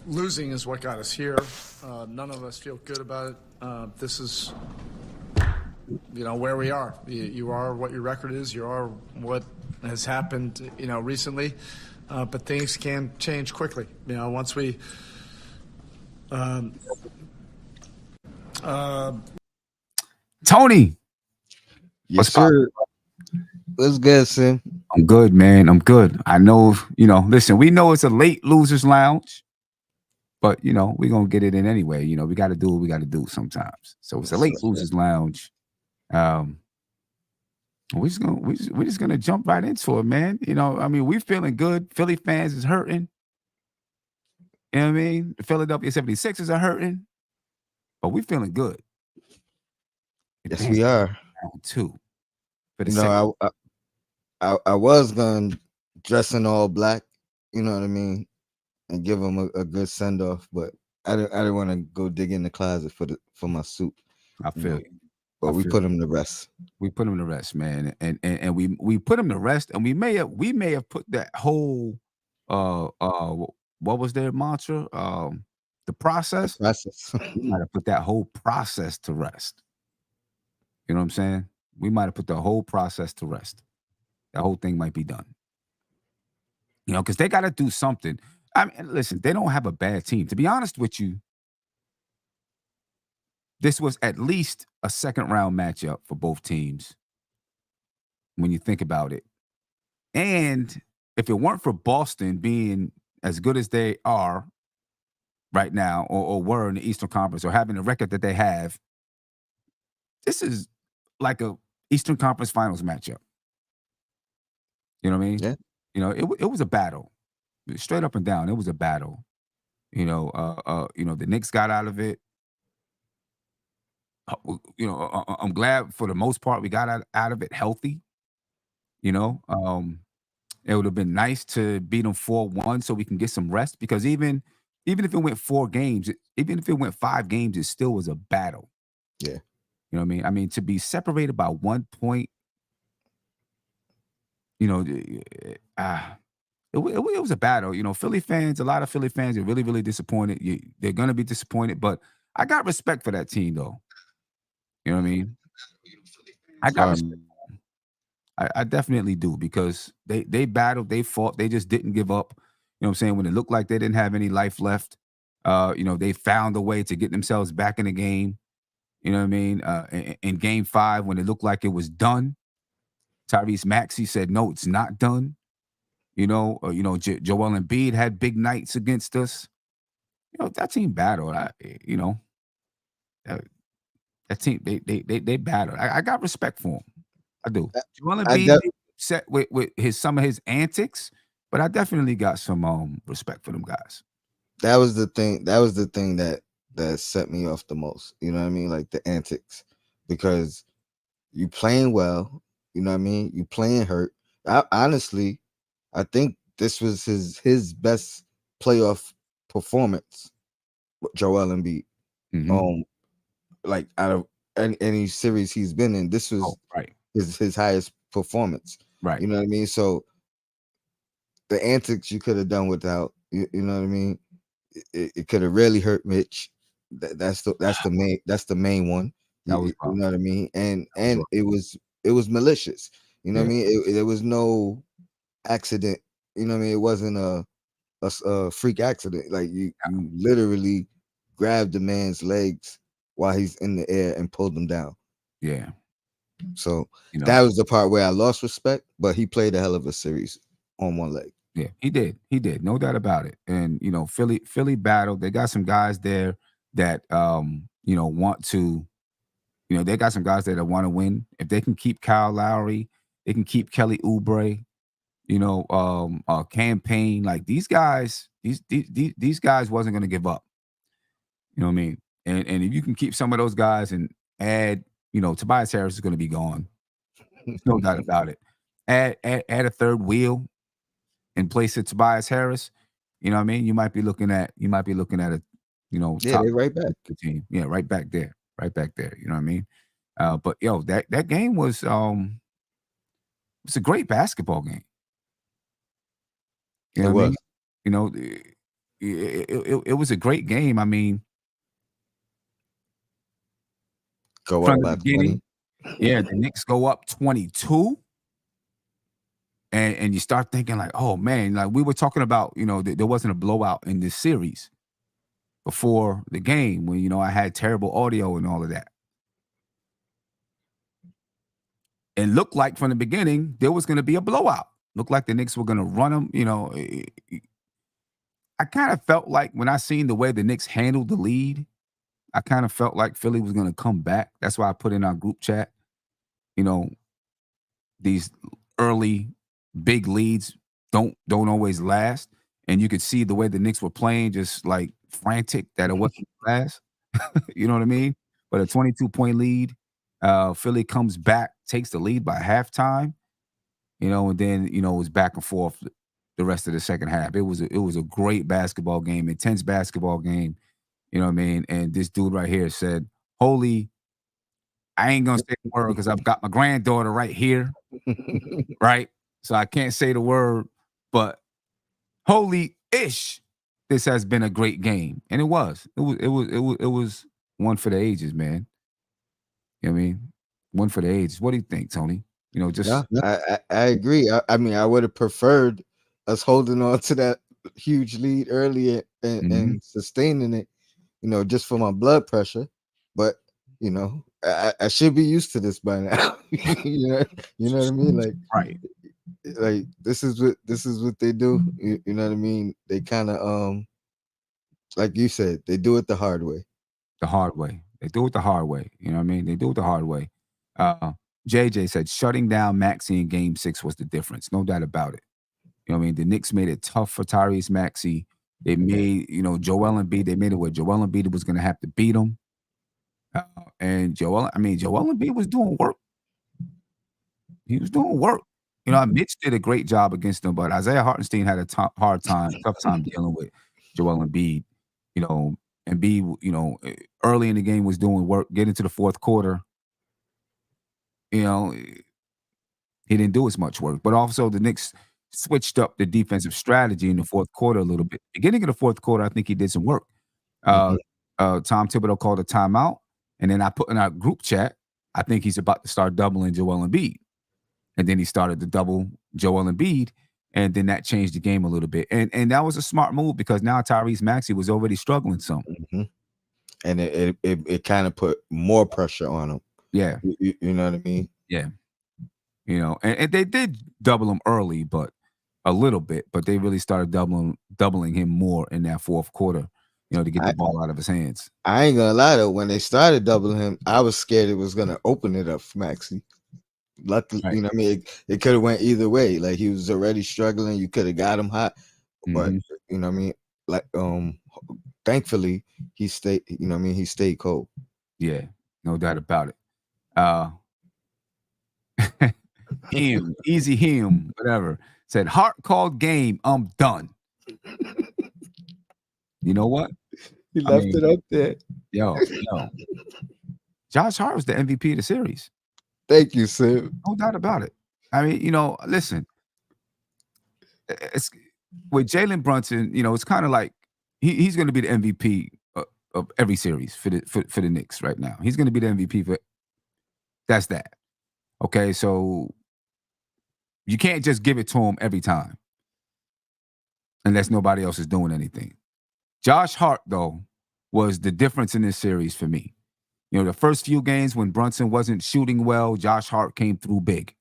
Losing is what got us here. None of us feel good about it. This is, where we are. You are what your record is. You are what has happened, recently. But things can change quickly. Once we. Tony, Yes, sir. What's good, Sim? I'm good, man. I'm good. I know, listen, we know it's a late losers lounge, but we're gonna get it in anyway. We gotta do what we gotta do sometimes. So it's a late losers lounge. We're just gonna jump right into it, man. We feeling good. Philly fans is hurting. You know what I mean? The Philadelphia 76ers are hurting, but we feeling good. Yes, we are. Round two. I was gonna dress in all black, you know what I mean, and give them a good send off, but I didn't want to go dig in the closet for my suit. I feel you. But we put him to rest. We put him to rest, man, and we put him to rest, and we may have put that whole what was their mantra? The process. The process. We might have put that whole process to rest. You know what I'm saying? We might have put the whole process to rest. The whole thing might be done. Because they got to do something. I mean, listen, they don't have a bad team. To be honest with you, this was at least a second round matchup for both teams when you think about it. And if it weren't for Boston being as good as they are right now or were in the Eastern Conference or having the record that they have, this is like a Eastern Conference Finals matchup. You know what I mean? Yeah. It was a battle. Straight up and down, it was a battle. The Knicks got out of it. I'm glad for the most part we got out of it healthy. It would have been nice to beat them 4-1 so we can get some rest because even if it went 4 games, even if it went 5 games, it still was a battle. Yeah. You know what I mean? I mean, to be separated by 1 point, it was a battle. Philly fans, a lot of Philly fans are really, really disappointed. They're going to be disappointed, but I got respect for that team, though. You know what I mean? I got respect for them. I definitely do because they battled, they fought, they just didn't give up. You know what I'm saying? When it looked like they didn't have any life left, they found a way to get themselves back in the game. You know what I mean? In game 5, when it looked like it was done, Tyrese Maxey said, "No, it's not done." Joel Embiid had big nights against us. That team battled. That team they battled. I got respect for them. I do. Joel Embiid upset with some of his antics, but I definitely got some respect for them guys. That was the thing. That was the thing that set me off the most. You know what I mean? Like the antics, because you playing well. You know what I mean? You playing hurt. Honestly, I think this was his best playoff performance. Joel Embiid. Mm-hmm. Like out of any series he's been in, this was his highest performance. Right. You know what I mean? So the antics you could have done without. You know what I mean? It could have really hurt Mitch. That's the main one. You know what I mean? And it was malicious. You know what I mean? There was no accident. You know what I mean? It wasn't a freak accident. Like you literally grabbed the man's legs while he's in the air and pulled him down. Yeah. So that was the part where I lost respect, but he played a hell of a series on one leg. Yeah, he did. He did. No doubt about it. And Philly battled. They got some guys there that want to, they got some guys there that want to win. If they can keep Kyle Lowry, they can keep Kelly Oubre, campaign. Like these guys, these guys wasn't gonna give up. You know what I mean? And if you can keep some of those guys and add, Tobias Harris is gonna be gone. There's no doubt about it. Add a third wheel in place of Tobias Harris, you know what I mean? You might be looking at a, top they're right back. Team. Yeah, right back there. Right back there. You know what I mean? But that game was it's a great basketball game. You know what I mean? it was a great game. I mean, Go from up the by 20. beginning, yeah, the Knicks go up 22. And you start thinking like, oh man, like we were talking about, there wasn't a blowout in this series before the game when, I had terrible audio and all of that. It looked like from the beginning there was going to be a blowout. Looked like the Knicks were going to run them. I kind of felt like when I seen the way the Knicks handled the lead, I kind of felt like Philly was going to come back. That's why I put in our group chat, you know, these early big leads don't always last. And you could see the way the Knicks were playing, just like frantic that it wasn't last. You know what I mean? But a 22-point lead, Philly comes back, takes the lead by halftime, and then it was back and forth the rest of the second half. It was a great basketball game, intense basketball game. You know what I mean? And this dude right here said, "Holy." I ain't gonna say the word because I've got my granddaughter right here, right? So I can't say the word, but holy ish, this has been a great game, and it was. It was one for the ages, man. You know what I mean? One for the ages. What do you think, Tony? Yeah, I agree. I mean, I would have preferred us holding on to that huge lead earlier and sustaining it, just for my blood pressure. But I should be used to this by now. you know what I mean? Like this is what they do. You know what I mean? They kind of like you said, they do it the hard way. The hard way. They do it the hard way. You know what I mean? They do it the hard way. JJ said shutting down Maxey in game 6 was the difference. No doubt about it. You know what I mean? The Knicks made it tough for Tyrese Maxey. They made, Joel Embiid, they made it where Joel Embiid was going to have to beat him. And Joel Embiid was doing work. He was doing work. Mitch did a great job against him, but Isaiah Hartenstein had a tough time dealing with Joel Embiid. Embiid, early in the game was doing work, get into the fourth quarter. He didn't do as much work. But also the Knicks switched up the defensive strategy in the fourth quarter a little bit. Beginning of the fourth quarter, I think he did some work. Tom Thibodeau called a timeout, and then I put in our group chat, I think he's about to start doubling Joel Embiid. And then he started to double Joel Embiid, and then that changed the game a little bit. And that was a smart move because now Tyrese Maxey was already struggling some. And it kind of put more pressure on him. Yeah. You know what I mean? Yeah. And they did double him early, but a little bit, but they really started doubling him more in that fourth quarter, to get the ball out of his hands. I ain't gonna lie though, when they started doubling him, I was scared it was gonna open it up for Maxey. Luckily, right. I mean, it could have went either way. Like he was already struggling, you could have got him hot, but what I mean, like thankfully he stayed. He stayed cold. Yeah, no doubt about it. Him, whatever. Said Hart called game. I'm done. You know what? He left it up there. Yo. Josh Hart was the MVP of the series. Thank you, sir. No doubt about it. I mean, listen. It's with Jalen Brunson. It's kind of like he's going to be the MVP of every series for the Knicks right now. He's going to be the MVP for. That's that. Okay, so you can't just give it to him every time unless nobody else is doing anything. Josh Hart, though, was the difference in this series for me. The first few games when Brunson wasn't shooting well, Josh Hart came through big.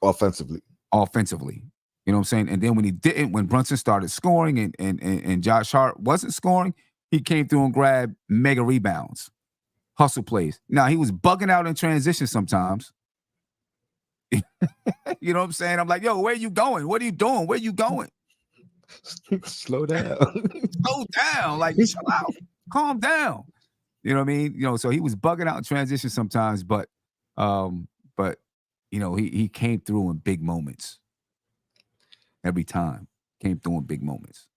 Offensively. You know what I'm saying? And then when he didn't, when Brunson started scoring and Josh Hart wasn't scoring, he came through and grabbed mega rebounds, hustle plays. Now, he was bugging out in transition sometimes. You know what I'm saying? I'm like, yo, where you going? What are you doing? Where you going? Slow down. Slow down. Like, chill out. Calm down. You know what I mean? So he was bugging out in transition sometimes, but he came through in big moments. Every time. Came through in big moments.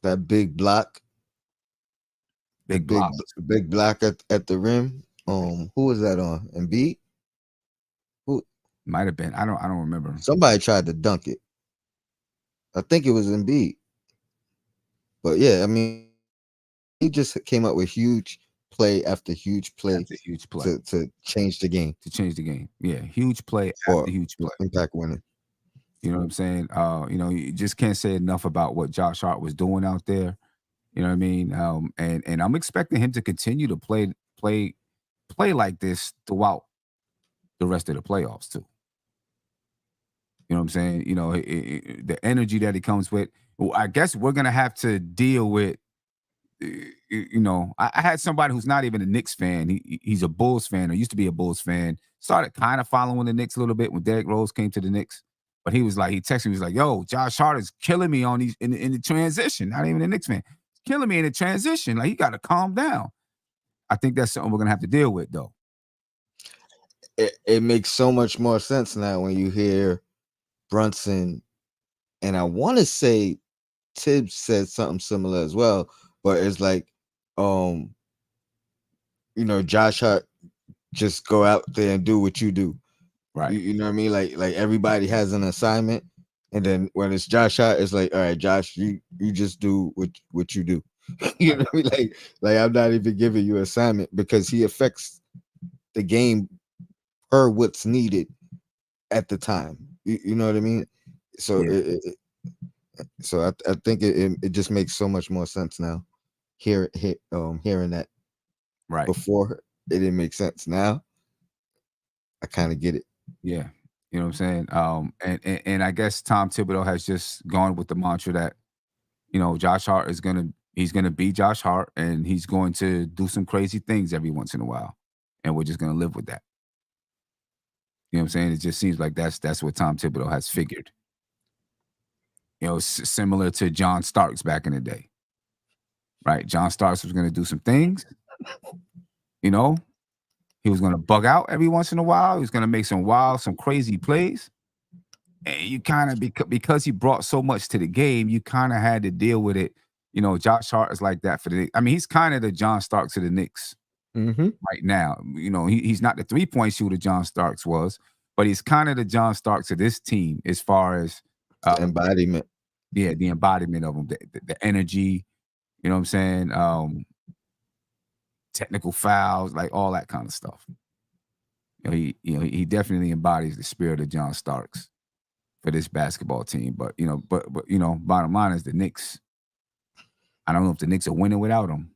That big block. Big block. Big block at the rim. Who was that on? Embiid? Who? Might have been. I don't remember. Somebody tried to dunk it. I think it was Embiid. But yeah, I mean, he just came up with huge play after huge play That's a huge play to change the game, to change the game. Yeah, huge play for after huge play. impact winning. You know what I'm saying? You just can't say enough about what Josh Hart was doing out there. You know what I mean? And I'm expecting him to continue to play like this throughout the rest of the playoffs too. You know what I'm saying? The energy that he comes with. Well, I guess we're gonna have to deal with. I had somebody who's not even a Knicks fan. He's a Bulls fan, or used to be a Bulls fan. Started kind of following the Knicks a little bit when Derrick Rose came to the Knicks. But he texted me, he was like, "Yo, Josh Hart is killing me on these in the transition." Not even a Knicks fan, he's killing me in the transition. Like, you got to calm down. I think that's something we're gonna have to deal with, though. It makes so much more sense now when you hear Brunson, and I want to say Tibbs said something similar as well, but it's like, Josh Hart, just go out there and do what you do. Right. You know what I mean? Like everybody has an assignment, and then when it's Josh Hart, it's like, all right, Josh, you just do what you do. You know what I mean? Like I'm not even giving you assignment, because he affects the game per what's needed at the time. You know what I mean? So Yeah. I think it just makes so much more sense now. Hearing that. Right. Before, it didn't make sense. Now I kind of get it. Yeah. You know what I'm saying? And I guess Tom Thibodeau has just gone with the mantra that, Josh Hart he's gonna be Josh Hart, and he's going to do some crazy things every once in a while. And we're just gonna live with that. You know what I'm saying? It just seems like that's what Tom Thibodeau has figured. Similar to John Starks back in the day. Right? John Starks was gonna do some things, you know. He was gonna bug out every once in a while. He was gonna make some crazy plays. And you kind of, because he brought so much to the game, you kind of had to deal with it. Josh Hart is like that for the Knicks. I mean, he's kind of the John Starks of the Knicks right now. He's not the 3-point shooter John Starks was, but he's kind of the John Starks of this team as far as embodiment. Yeah, the embodiment of him, the energy. You know what I'm saying? Technical fouls, like all that kind of stuff. He definitely embodies the spirit of John Starks for this basketball team. But bottom line is the Knicks. I don't know if the Knicks are winning without him.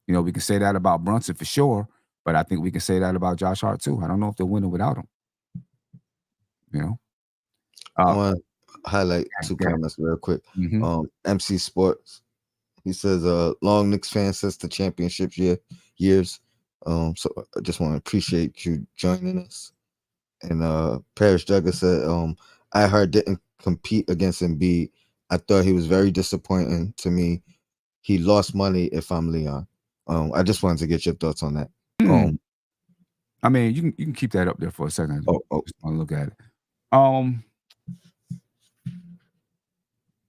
We can say that about Brunson for sure, but I think we can say that about Josh Hart too. I don't know if they're winning without him. I want to highlight two comments real quick. MC Sports, he says, long Knicks fan since the championship years. So I just want to appreciate you joining us. And Parrish Jugger said, I heard didn't compete against Embiid. I thought he was very disappointing to me. He lost money if I'm Leon. I just wanted to get your thoughts on that. I mean, you can keep that up there for a second. Just want to look at it.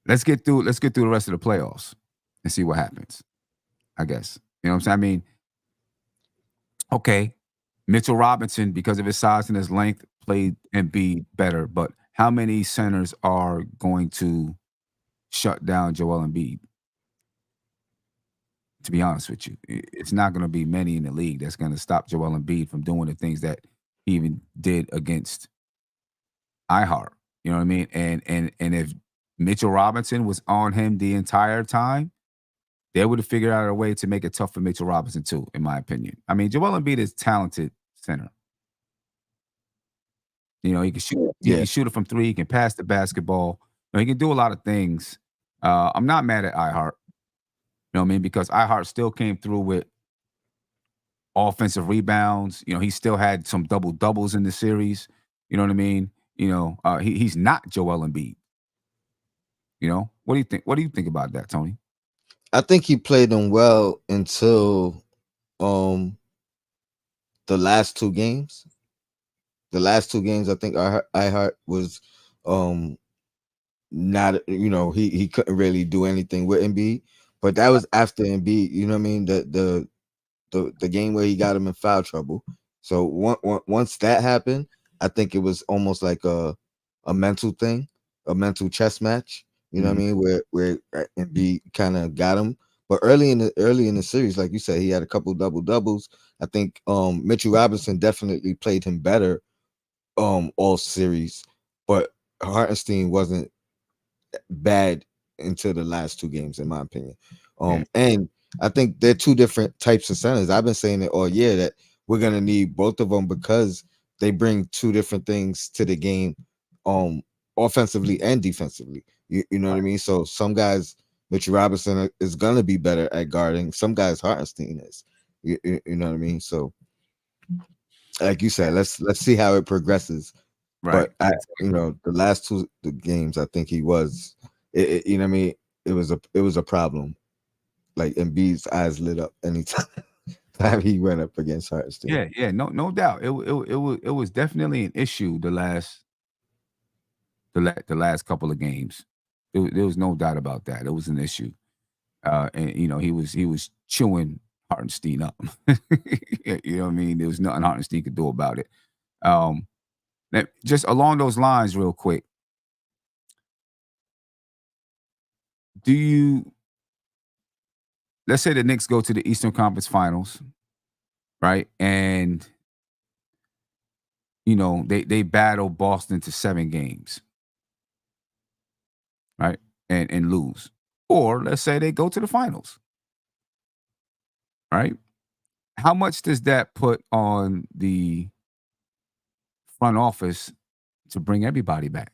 Let's get through the rest of the playoffs and see what happens, I guess. You know what I'm saying? I mean, okay, Mitchell Robinson, because of his size and his length, played Embiid better, but how many centers are going to shut down Joel Embiid? To be honest with you, it's not going to be many in the league that's going to stop Joel Embiid from doing the things that he even did against Hart. You know what I mean? And if Mitchell Robinson was on him the entire time, they would have figured out a way to make it tough for Mitchell Robinson too, in my opinion. I mean, Joel Embiid is a talented center. He can shoot. He can shoot it from three. He can pass the basketball. He can do a lot of things. I'm not mad at Hart. You know what I mean? Because Hart still came through with offensive rebounds. He still had some double doubles in the series. You know what I mean? He's not Joel Embiid. What do you think? What do you think about that, Tony? I think he played them well until the last two games. The last two games, I think Hart was not, he couldn't really do anything with Embiid. But that was after Embiid, you know what I mean? The game where he got him in foul trouble. So once that happened, I think it was almost like a mental thing, a mental chess match. You know what I mean? Where Embiid kind of got him. But early in the series, like you said, he had a couple double doubles. I think Mitchell Robinson definitely played him better all series, but Hartenstein wasn't bad until the last two games, in my opinion. And I think they're two different types of centers. I've been saying it all year that we're gonna need both of them because they bring two different things to the game, offensively and defensively. You know what I mean? So some guys, Mitchell Robinson is gonna be better at guarding. Some guys, Hartenstein is. You know what I mean? So, like you said, let's see how it progresses. Right. But the last two games, I think he was, you know what I mean? It was a problem. Like Embiid's eyes lit up anytime time he went up against Hartenstein. Yeah, no doubt. It was definitely an issue the last couple of games. There was no doubt about that. It was an issue. And he was chewing Hartenstein up. You know what I mean? There was nothing Hartenstein could do about it. Just along those lines, real quick. Let's say the Knicks go to the Eastern Conference Finals, right? And they battle Boston to 7 games, right? And lose. Or let's say they go to the finals, right? How much does that put on the front office to bring everybody back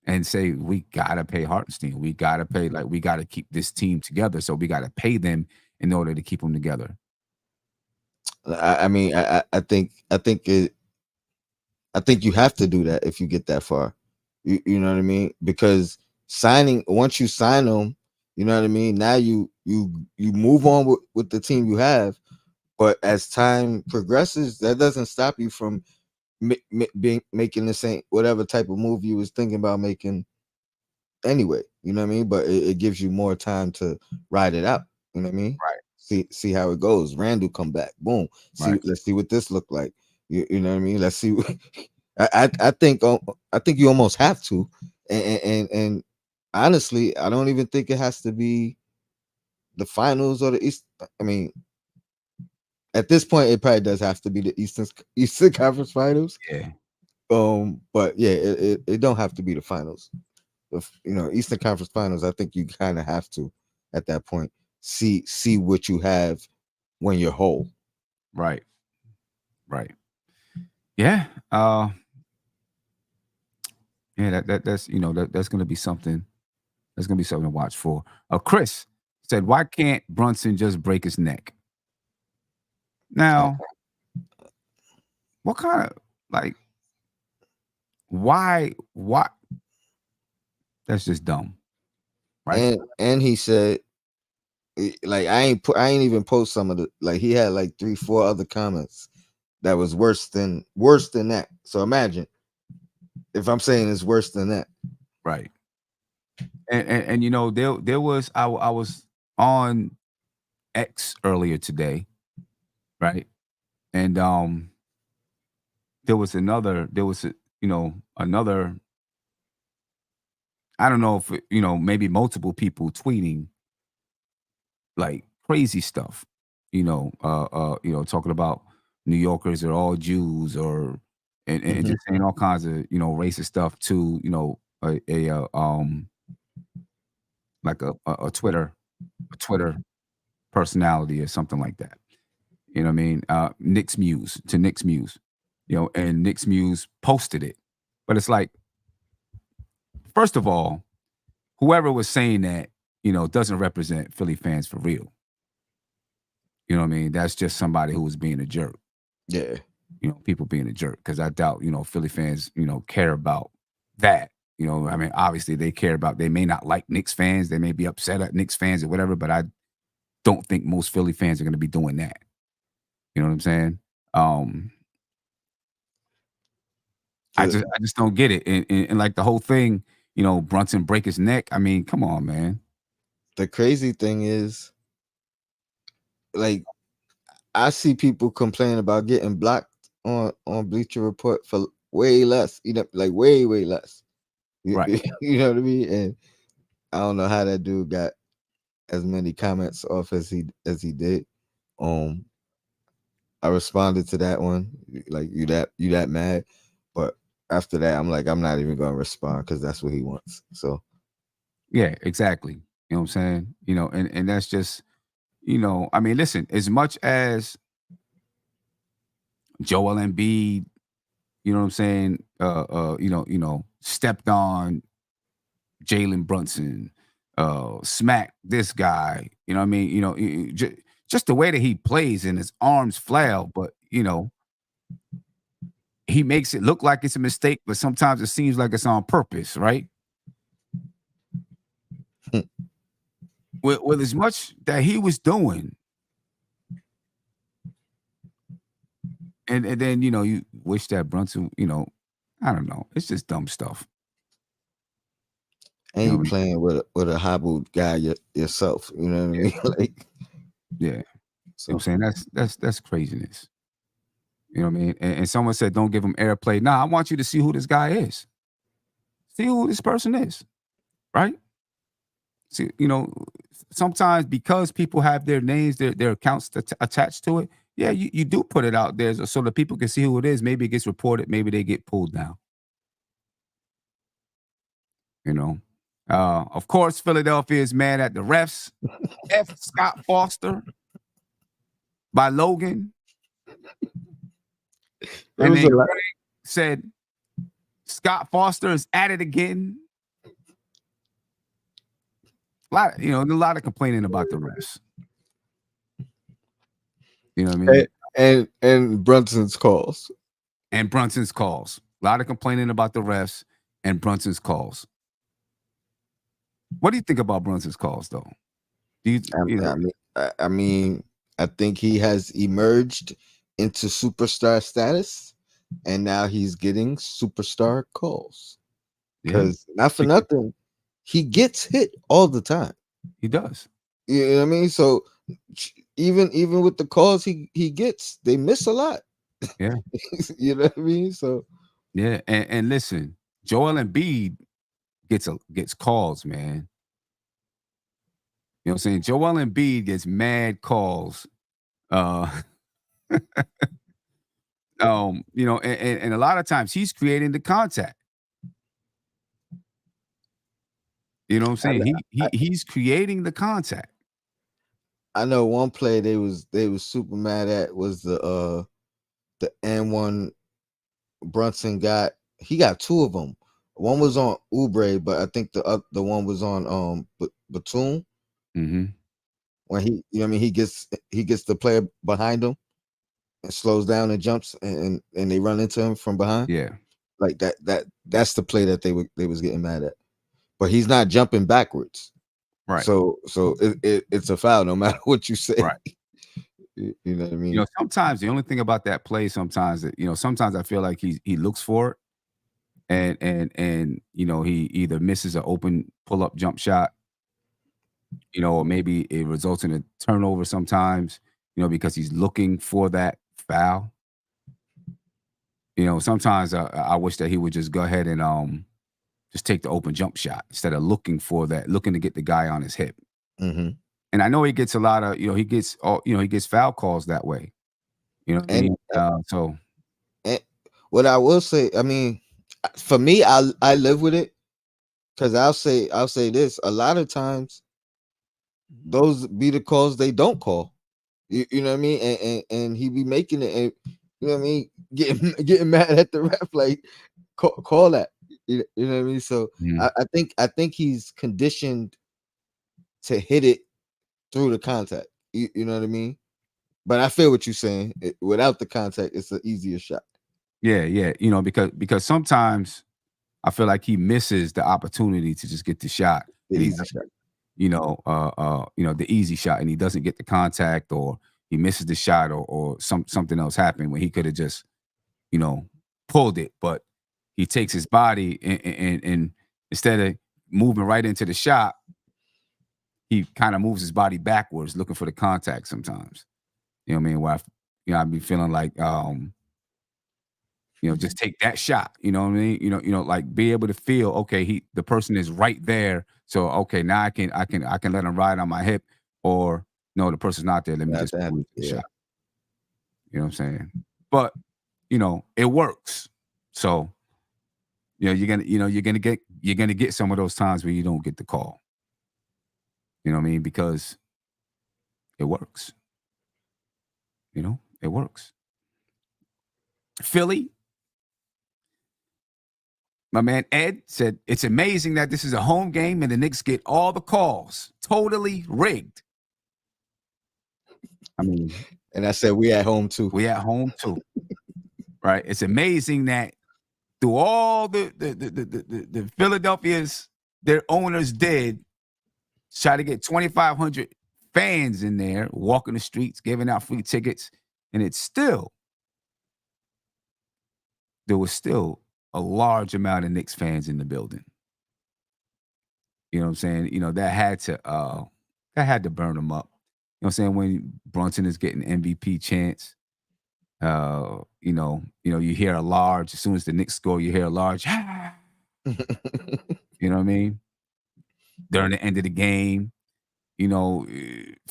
and say, we gotta pay Hartenstein, we gotta pay, like, we gotta keep this team together, so we gotta pay them in order to keep them together? I mean, I think you have to do that if you get that far. You know what I mean? Because once you sign them, you know what I mean. Now you move on with the team you have, but as time progresses, that doesn't stop you from making the same whatever type of move you was thinking about making anyway. You know what I mean? But it gives you more time to ride it out. You know what I mean? Right. See how it goes. Randall come back. Boom. Right. Let's see what this look like. You know what I mean? Let's see. I think you almost have to, and honestly, I don't even think it has to be the finals or the East. I mean, at this point, it probably does have to be the Eastern Conference Finals. Yeah. But yeah, it don't have to be the finals. Eastern Conference Finals. I think you kind of have to at that point see what you have when you're whole. Right. Yeah. Yeah, that's that's gonna be something. That's gonna be something to watch for. Chris said, "Why can't Brunson just break his neck?" Now, what kind of, like, why? That's just dumb, right? And he said, like, I ain't even post some of the, like, he had like 3-4 other comments that was worse than that. So imagine if I'm saying it's worse than that. Right. And there was, I was on X earlier today, right? And there was another, another, I don't know if maybe multiple people tweeting like crazy stuff, talking about New Yorkers are all Jews, or and just saying all kinds of racist stuff to like a Twitter personality or something like that. You know what I mean? Knicks Muse, and Knicks Muse posted it. But it's like, first of all, whoever was saying that, doesn't represent Philly fans for real. You know what I mean? That's just somebody who was being a jerk. Yeah. People being a jerk, because I doubt, Philly fans, care about that. I mean, obviously they care about, they may not like Knicks fans, they may be upset at Knicks fans or whatever, but I don't think most Philly fans are going to be doing that. You know what I'm saying? I just don't get it. And like the whole thing, Brunson break his neck. I mean, come on, man. The crazy thing is, like, I see people complain about getting blocked on Bleacher Report for way less, like way less. Right. You know what I mean? And I don't know how that dude got as many comments off as he did. I responded to that one, like you that mad, but after that, I'm like, I'm not even gonna respond because that's what he wants. So Yeah, exactly. You know what I'm saying? And that's just, I mean, listen, as much as Joel Embiid, you know what I'm saying, stepped on Jalen Brunson, smack this guy. You know what I mean? Just the way that he plays and his arms flail, but he makes it look like it's a mistake, but sometimes it seems like it's on purpose, right? With as much that he was doing, and then you wish that Brunson, I don't know, it's just dumb stuff. and you playing with a hobbled guy yourself, you know what I mean? Like, yeah. So I'm saying that's craziness. You know what I mean? And someone said, don't give him airplay. Nah, I want you to see who this guy is. See who this person is, right? See, sometimes because people have their names, their accounts attached to it, yeah, you do put it out there so that people can see who it is. Maybe it gets reported, maybe they get pulled down. Of course, Philadelphia is mad at the refs. F. Scott Foster by Logan. And then Greg said, Scott Foster is at it again. A lot of complaining about the refs. You know what I mean? And Brunson's calls. And Brunson's calls. A lot of complaining about the refs and Brunson's calls. What do you think about Brunson's calls, though? I mean, I think he has emerged into superstar status, and now he's getting superstar calls. Because not for nothing, he gets hit all the time. He does. You know what I mean? So even with the calls he gets, they miss a lot. Yeah. You know what I mean? So yeah, and listen, Joel Embiid gets calls, man. You know what I'm saying? Joel Embiid gets mad calls. And a lot of times he's creating the contact. You know what I'm saying? He's creating the contact. I know one play they was super mad at was the N1 Brunson got. He got two of them. One was on Oubre, but I think the one was on Batum. Mm-hmm. When he gets the player behind him and slows down and jumps and they run into him from behind. Yeah, like that's the play that they was getting mad at. But he's not jumping backwards. Right. So it's a foul no matter what you say. Right. You know what I mean? Sometimes the only thing about that play, sometimes I feel like he looks for it, and he either misses an open pull-up jump shot, or maybe it results in a turnover sometimes, because he's looking for that foul. Sometimes I wish that he would just go ahead and just take the open jump shot instead of looking to get the guy on his hip. Mm-hmm. And I know he gets a lot of, he gets foul calls that way. So what I will say, I mean, for me, I live with it because I'll say this: a lot of times, those be the calls they don't call. You know what I mean? And he be making it, and you know what I mean, getting mad at the ref, like call that. You know what I mean? So I think he's conditioned to hit it through the contact. You know what I mean? But I feel what you're saying. Without the contact, it's an easier shot. Yeah. Because sometimes I feel like he misses the opportunity to just get the shot. The easy shot. The easy shot, and he doesn't get the contact, or he misses the shot, or something else happened when he could have just, pulled it. But he takes his body and instead of moving right into the shot, he kind of moves his body backwards, looking for the contact sometimes. You know what I mean? Where I'd be feeling like, just take that shot. You know what I mean? Like be able to feel, okay, the person is right there. So okay, now I can let him ride on my hip, or no, the person's not there. Let me just pull the shot. You know what I'm saying? But it works. So you're gonna get some of those times where you don't get the call. You know what I mean? Because it works. It works. Philly, my man Ed said, it's amazing that this is a home game and the Knicks get all the calls. Totally rigged. I mean, and I said we at home too. We at home too. Right? It's amazing that through all the Philadelphia's, their owners did try to get 2,500 fans in there, walking the streets, giving out free tickets, and there was still a large amount of Knicks fans in the building. You know what I'm saying? That had to burn them up. You know what I'm saying? When Brunson is getting MVP chants, you hear a large, as soon as the Knicks score, you hear a large, you know what I mean? During the end of the game,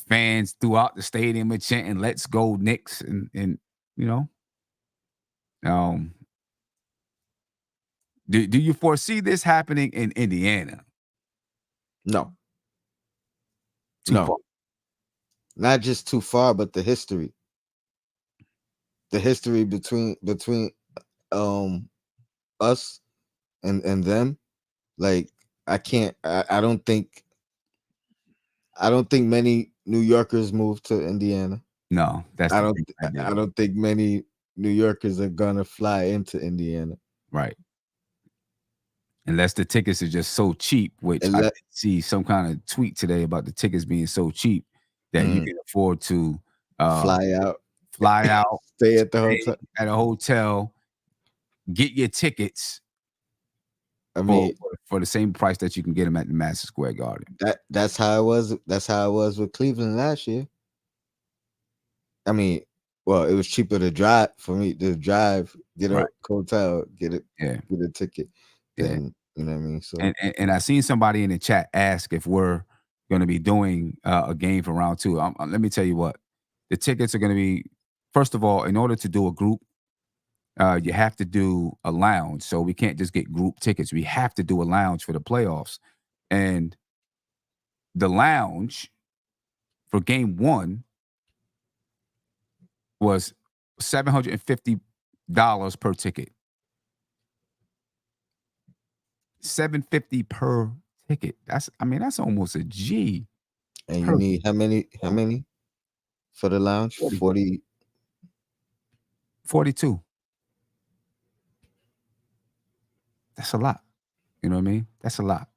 fans throughout the stadium are chanting, "Let's go Knicks," and do you foresee this happening in Indiana? No. Too far. Not just too far, but the history. The history between us and them. Like I don't think many New Yorkers move to Indiana. No, I don't think many New Yorkers are gonna fly into Indiana. Right. Unless the tickets are just so cheap, which I did see some kind of tweet today about the tickets being so cheap that you can afford to fly out, stay at a hotel, get your tickets. I mean, for the same price that you can get them at the Madison Square Garden. That's how it was. That's how it was with Cleveland last year. I mean, well, it was cheaper to drive for me to drive, get a hotel, get a ticket. Then you know what I mean. So and I seen somebody in the chat ask if we're going to be doing a game for round 2. Let me tell you what, the tickets are going to be. First of all, in order to do a group, you have to do a lounge. So we can't just get group tickets. We have to do a lounge for the playoffs. And the lounge for game 1 was $750 per ticket. $750 per ticket. That's almost a G. And you need how many for the lounge? 42. That's a lot. You know what I mean? That's a lot.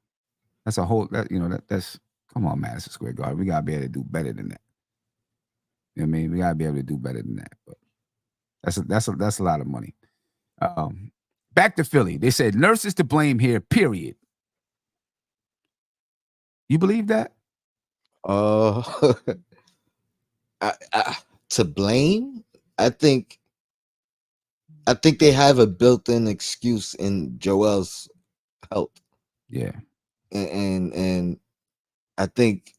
That's a whole that's come on, Madison Square Garden. We gotta be able to do better than that. You know what I mean? We gotta be able to do better than that. But that's a lot of money. Back to Philly. They said Nurse is to blame here, period. You believe that? To blame? I think they have a built-in excuse in Joel's health. Yeah. And I think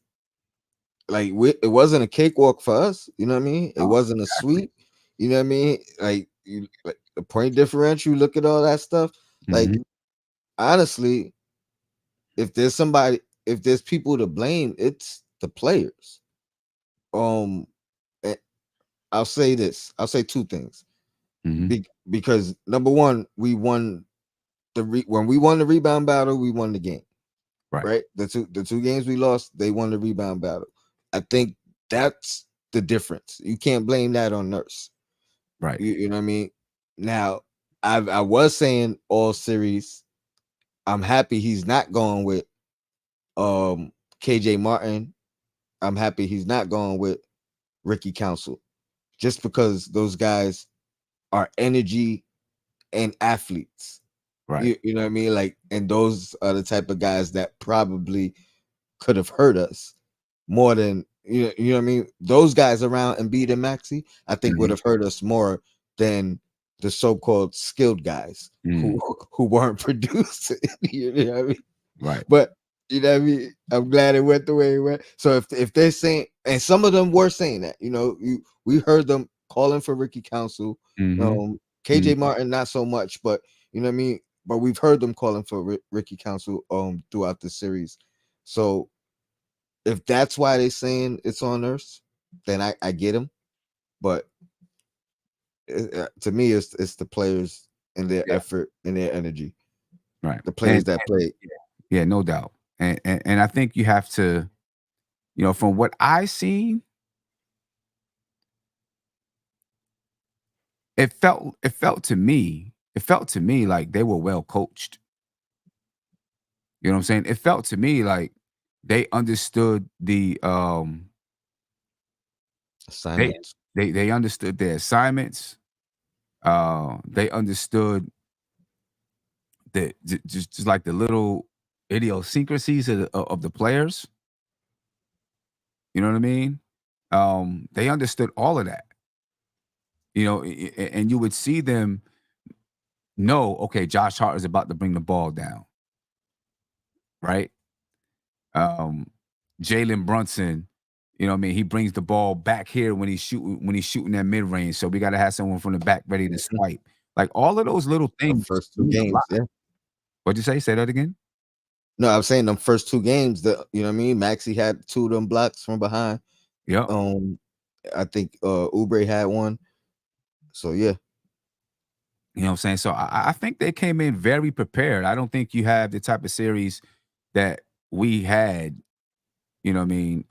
like it wasn't a cakewalk for us, you know what I mean? It wasn't a sweep, you know what I mean? Like the point differential, you look at all that stuff. Like honestly, if there's people to blame, it's the players. I'll say this. I'll say 2 things. Because number one, we won when we won the rebound battle, we won the game. Right? The two games we lost, they won the rebound battle. I think that's the difference. You can't blame that on Nurse. Right. You know what I mean? Now, I was saying all series, I'm happy he's not going with KJ Martin. I'm happy he's not going with Ricky Council, just because those guys are energy and athletes. Right. You know what I mean? Like, and those are the type of guys that probably could have hurt us more than you know what I mean? Those guys around Embiid and Maxey, I think would have hurt us more than the so-called skilled guys who weren't producing. You know what I mean? Right. But you know what I mean? I'm glad it went the way it went. So if they're saying, and some of them were saying that, we heard them calling for Ricky Council. KJ Martin, not so much, but you know what I mean? But we've heard them calling for Ricky Council throughout the series. So if that's why they're saying it's on Earth, then I get them. But to me, it's the players and their effort and their energy. Right. The players that play. Yeah, no doubt. And I think you have to, from what I seen, it felt to me like they were well coached. You know what I'm saying? It felt to me like they understood the assignments. They understood their assignments. They understood just like the little idiosyncrasies of the players. You know what I mean? They understood all of that. And you would see them know, okay, Josh Hart is about to bring the ball down, right? Jalen Brunson, you know what I mean? He brings the ball back here when he's shooting that mid range. So we got to have someone from the back ready to swipe. Like all of those little things. The first 2 games, yeah. What'd you say? Say that again. No, I'm saying them first 2 games. You know what I mean? Maxey had 2 of them blocks from behind. Yeah. I think Oubre had 1. So yeah. You know what I'm saying? So I think they came in very prepared. I don't think you have the type of series that we had, you know what I mean,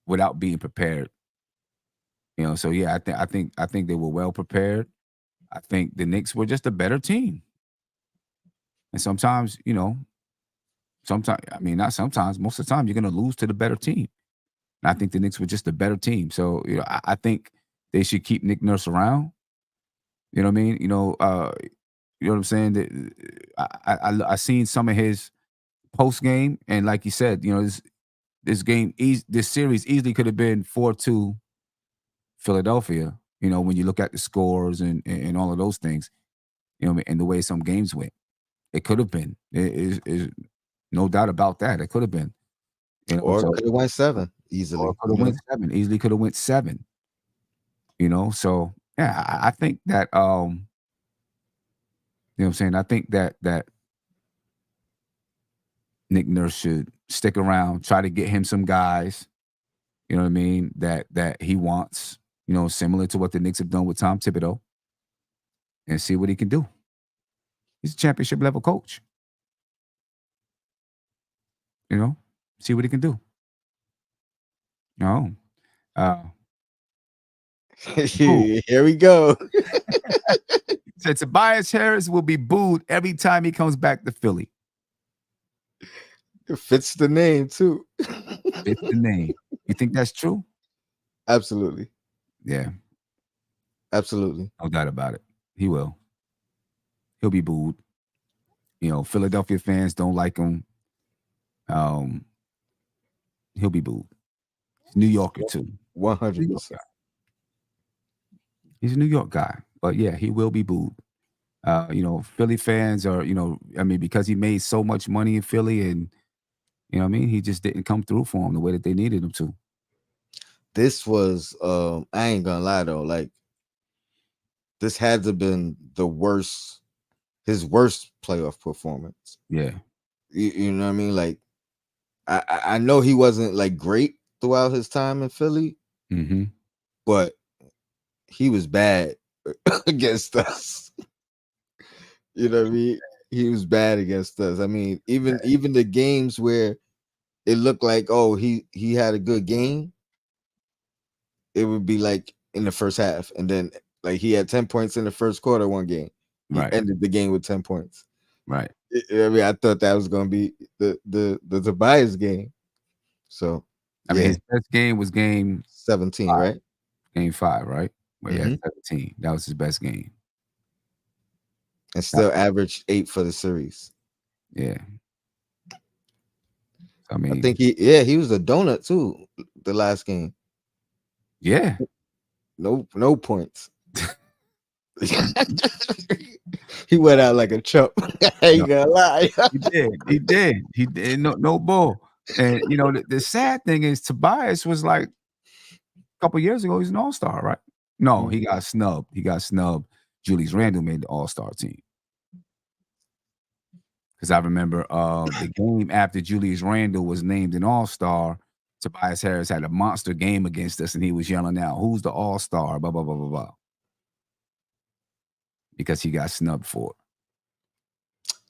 without being prepared. So yeah, I think they were well prepared. I think the Knicks were just a better team. And sometimes, not sometimes, most of the time you're gonna lose to the better team. And I think the Knicks were just a better team. So, I think they should keep Nick Nurse around. You know what I mean? You know what I'm saying? That I seen some of his post game, and like you said, this series easily could have been 4-2 Philadelphia. When you look at the scores and all of those things, and the way some games went, it could have been. Is no doubt about that. It could have been. Or could have went 7 easily. Or could have went 7 easily. Could have went 7. So yeah, I think that you know what I'm saying. I think that Nick Nurse should stick around, try to get him some guys. You know what I mean? That he wants. Similar to what the Knicks have done with Tom Thibodeau, and see what he can do. He's a championship level coach. See what he can do. Here we go. Said Tobias Harris will be booed every time he comes back to Philly. It fits the name too. Fits the name. You think that's true? Absolutely. Yeah. Absolutely. No doubt about it. He will. He'll be booed. Philadelphia fans don't like him. He'll be booed. He's a New Yorker too. 100%. He's a New York guy. But yeah, he will be booed. Philly fans are, because he made so much money in Philly and, he just didn't come through for him the way that they needed him to. This was, I ain't gonna lie though, like, this had to have been his worst playoff performance. Yeah. You know what I mean? Like, I know he wasn't like great throughout his time in Philly, but he was bad against us. You know what I mean? He was bad against us. I mean, even the games where it looked like, oh, he had a good game, it would be like in the first half, and then like he had 10 points in the first quarter one game. He ended the game with 10 points. Right. I mean, I thought that was going to be the Tobias game. So, I mean, his best game was game 17, 5. right? Game 5, right? Where he had 17. That was his best game. And still averaged 8 for the series. Yeah. I mean, I think he was a donut too the last game. Yeah. No points. He went out like a chump. I ain't gonna lie. He did. No bull. And you know, the sad thing is Tobias was like a couple years ago, he's an all-star, right? No, he got snubbed. Julius Randle made the all-star team. Because I remember the game after Julius Randle was named an all-star, Tobias Harris had a monster game against us, and he was yelling out, "Who's the all-star?" Blah, blah, blah, blah, blah. Because he got snubbed for it.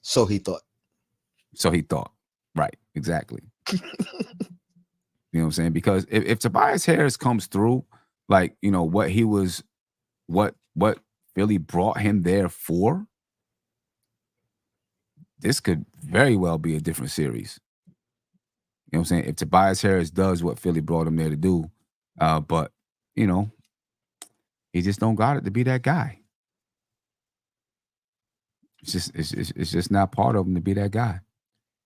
So he thought. Right, exactly. You know what I'm saying? Because if Tobias Harris comes through, like, you know, what he was, what Philly brought him there for, this could very well be a different series. You know what I'm saying? If Tobias Harris does what Philly brought him there to do, but, you know, he just don't got it to be that guy. It's just not part of him to be that guy.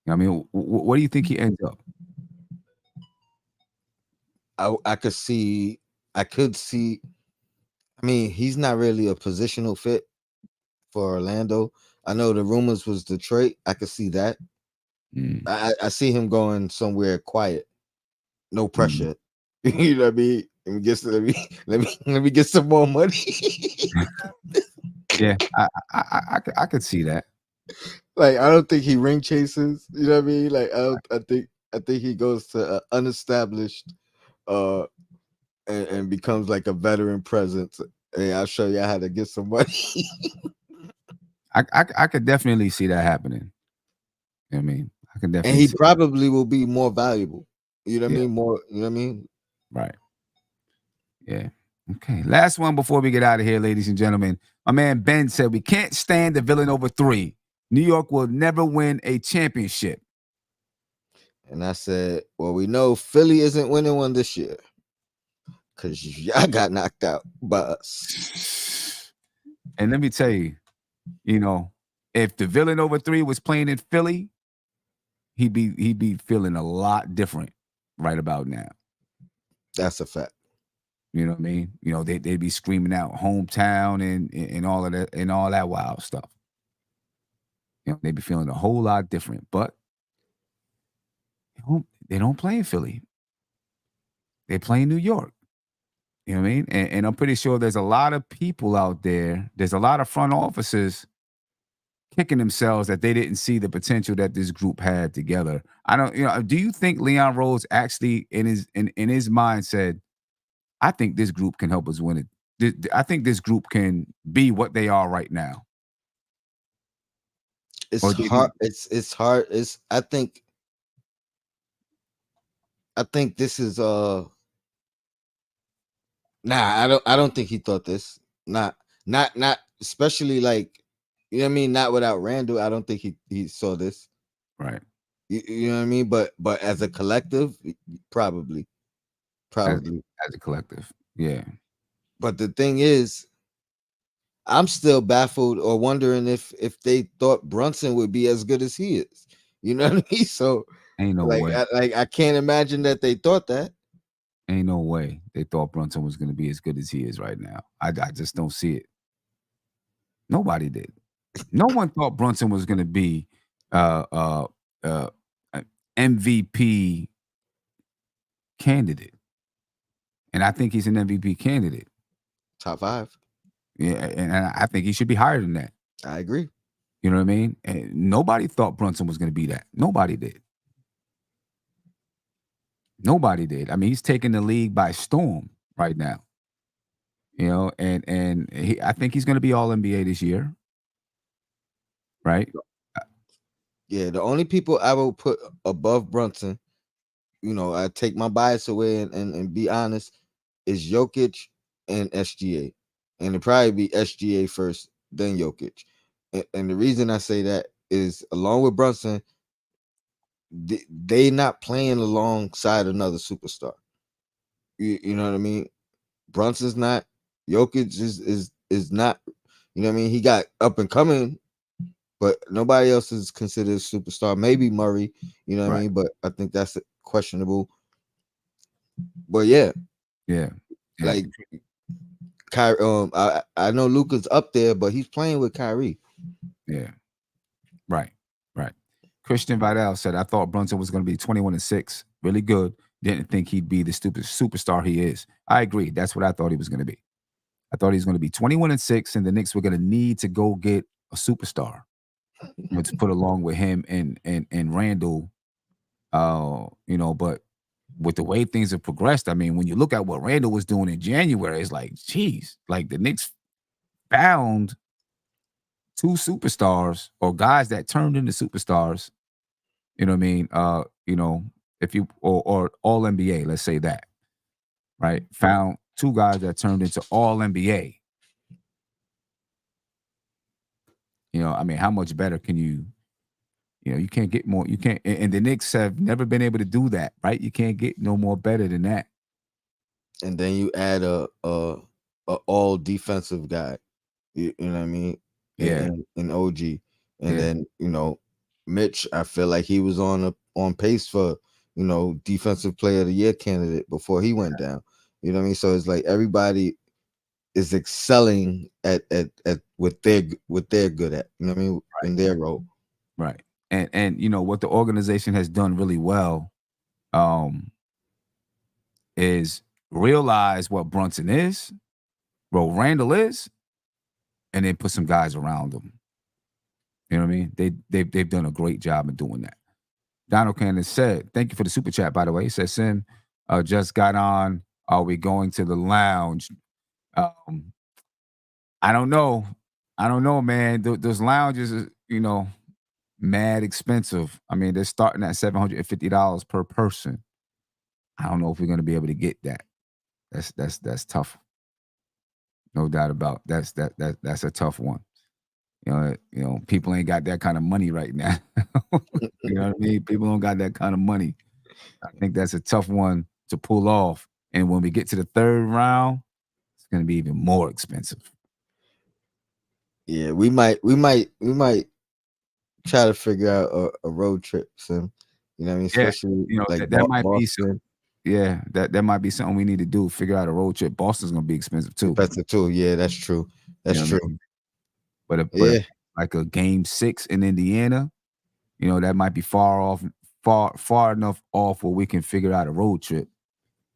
You know what I mean? What do you think he ends up? I could see. I mean, he's not really a positional fit for Orlando. I know the rumors was Detroit. I could see that. I see him going somewhere quiet, no pressure. You know what I mean? Let me get some more money. Yeah, I could see that. Like, I don't think he ring chases. You know what I mean? Like, I think he goes to unestablished, and becomes like a veteran presence. Hey, I'll show you how to get some money. I could definitely see that happening. You know what I mean? I can definitely. And he probably will be more valuable. You know what I mean? More. You know what I mean? Right. Yeah. Okay. Last one before we get out of here, ladies and gentlemen. My man Ben said we can't stand the Villanova 3. New York will never win a championship. And I said, well, we know Philly isn't winning one this year because y'all got knocked out by us. And let me tell you, you know, if the Villanova 3 was playing in Philly, he'd be feeling a lot different right about now. That's a fact. You know what I mean? You know, they'd be screaming out hometown and all of that and all that wild stuff. You know, they'd be feeling a whole lot different, but they don't play in Philly. They play in New York. You know what I mean? And I'm pretty sure there's a lot of people out there. There's a lot of front offices kicking themselves that they didn't see the potential that this group had together. I don't, you know, do you think Leon Rose actually in his mind said, I think this group can help us win it. I think this group can be what they are right now. It's hard. It's hard. I think this is nah, I don't think he thought this. Not especially, like, you know what I mean? Not without Randall. I don't think he saw this. Right. You know what I mean? But as a collective, probably. As a collective. Yeah. But the thing is, I'm still baffled or wondering if they thought Brunson would be as good as he is. You know what I mean? So ain't no way. I can't imagine that they thought that. Ain't no way they thought Brunson was going to be as good as he is right now. I just don't see it. Nobody did. No one thought Brunson was going to be MVP candidate. And I think he's an MVP candidate. Top 5. Yeah, and I think he should be higher than that. I agree. You know what I mean? And nobody thought Brunson was going to be that. Nobody did. Nobody did. I mean, he's taking the league by storm right now. You know, and I think he's going to be all NBA this year. Right? Yeah, the only people I will put above Brunson, you know, I take my bias away and be honest, is Jokic and SGA. And it'd probably be SGA first, then Jokic. And the reason I say that is, along with Brunson, they not playing alongside another superstar. You know what I mean? Brunson's not. Jokic is not. You know what I mean? He got up and coming, but nobody else is considered a superstar. Maybe Murray. You know what I mean? But I think that's questionable. But yeah. Yeah. Like, Kyrie, I know Luka's up there, but he's playing with Kyrie. Yeah. Right. Christian Vidal said, I thought Brunson was going to be 21-6. Really good. Didn't think he'd be the stupid superstar he is. I agree. That's what I thought he was going to be. I thought he was going to be 21-6, and the Knicks were going to need to go get a superstar, to put along with him and Randall. But with the way things have progressed, I mean, when you look at what Randall was doing in January, it's like, geez, like the Knicks found two superstars or guys that turned into superstars. You know what I mean? If you or all NBA, let's say that, right? Found two guys that turned into all NBA. I mean, how much better can you? You can't get more. You can't, and the Knicks have never been able to do that, right? You can't get no more better than that. And then you add a all defensive guy. You know what I mean? Yeah. In OG, and then Mitch. I feel like he was on pace for defensive player of the year candidate before he went down. You know what I mean? So it's like everybody is excelling at what they're good at. You know what I mean? In their role. Right. And what the organization has done really well is realize what Brunson is, what Randall is, and then put some guys around them. You know what I mean? They've done a great job in doing that. Donald Cannon said, thank you for the super chat, by the way. He says, Sim, just got on. Are we going to the lounge? I don't know. Man. Those lounges are, mad expensive. I mean, they're starting at $750 per person. I don't know if we're going to be able to get that. That's tough. No doubt about that's a tough one. People ain't got that kind of money right now. You know what I mean? People don't got that kind of money. I think that's a tough one to pull off. And when we get to the third round, it's going to be even more expensive. Yeah, we might try to figure out a road trip soon. You know what I mean? Especially like that might Boston. be some. Yeah, that might be something we need to do. Figure out a road trip. Boston's gonna be expensive too. Yeah, that's true. That's true. I mean? But like a game 6 in Indiana, that might be far enough off where we can figure out a road trip.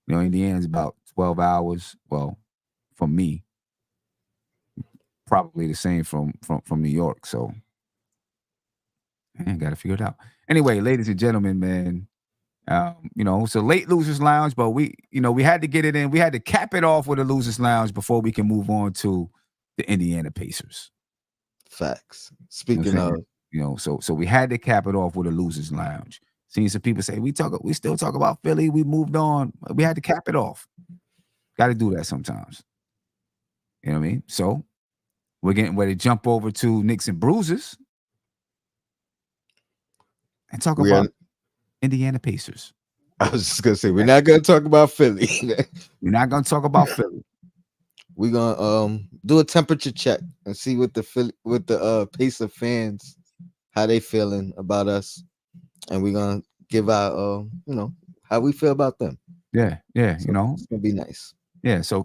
Indiana's about 12 hours. Well, from me, probably the same from New York. So, man, got to figure it out. Anyway, ladies and gentlemen, man. It's a late losers lounge, but we had to get it in. We had to cap it off with a losers lounge before we can move on to the Indiana Pacers. Facts. Speaking of, so we had to cap it off with a losers lounge. Seeing some people say we still talk about Philly. We moved on. We had to cap it off. Got to do that sometimes. You know what I mean? So we're getting ready to jump over to Knicks and Bruises and talk about Indiana Pacers. I was just gonna say we're not gonna talk about Philly. We're not gonna talk about Philly. We're gonna do a temperature check and see what the Pacer fans, how they feeling about us, and we're gonna give our how we feel about them. Yeah, so it's gonna be nice. Yeah, so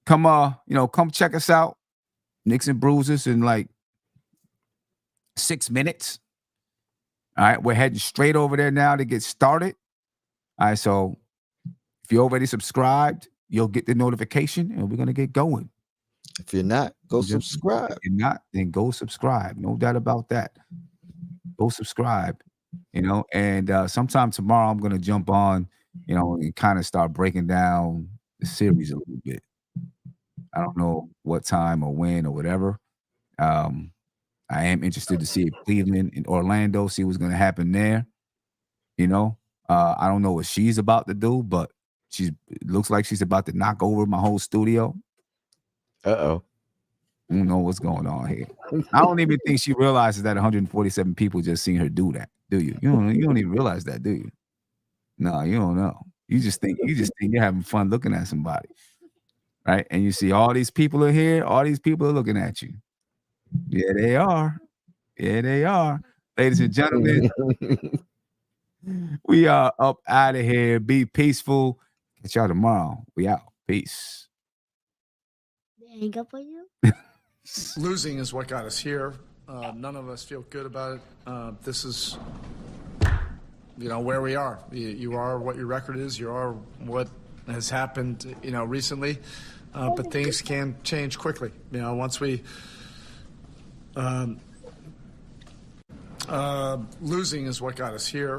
come check us out, Knicks and Bruises, in like 6 minutes. All right, we're heading straight over there now to get started. All right, so if you're already subscribed, you'll get the notification, and we're gonna get going. If you're not, go subscribe. If you're not, then go subscribe. No doubt about that. Go subscribe. And sometime tomorrow I'm gonna jump on, and kind of start breaking down the series a little bit. I don't know what time or when or whatever. I am interested to see if Cleveland and Orlando, see what's going to happen there. I don't know what she's about to do, but it looks like she's about to knock over my whole studio. Uh-oh. I don't know what's going on here. I don't even think she realizes that 147 people just seen her do that. Do you? You don't even realize that, do you? No, you don't know. You just think you're having fun looking at somebody. Right? And you see all these people are here, all these people are looking at you. Yeah, they are. Yeah, they are. Ladies and gentlemen, we are up out of here. Be peaceful. Catch y'all tomorrow. We out. Peace. hang up on you? Losing is what got us here. None of us feel good about it. This is, where we are. You are what your record is. You are what has happened, recently. But things can change quickly. Once we losing is what got us here.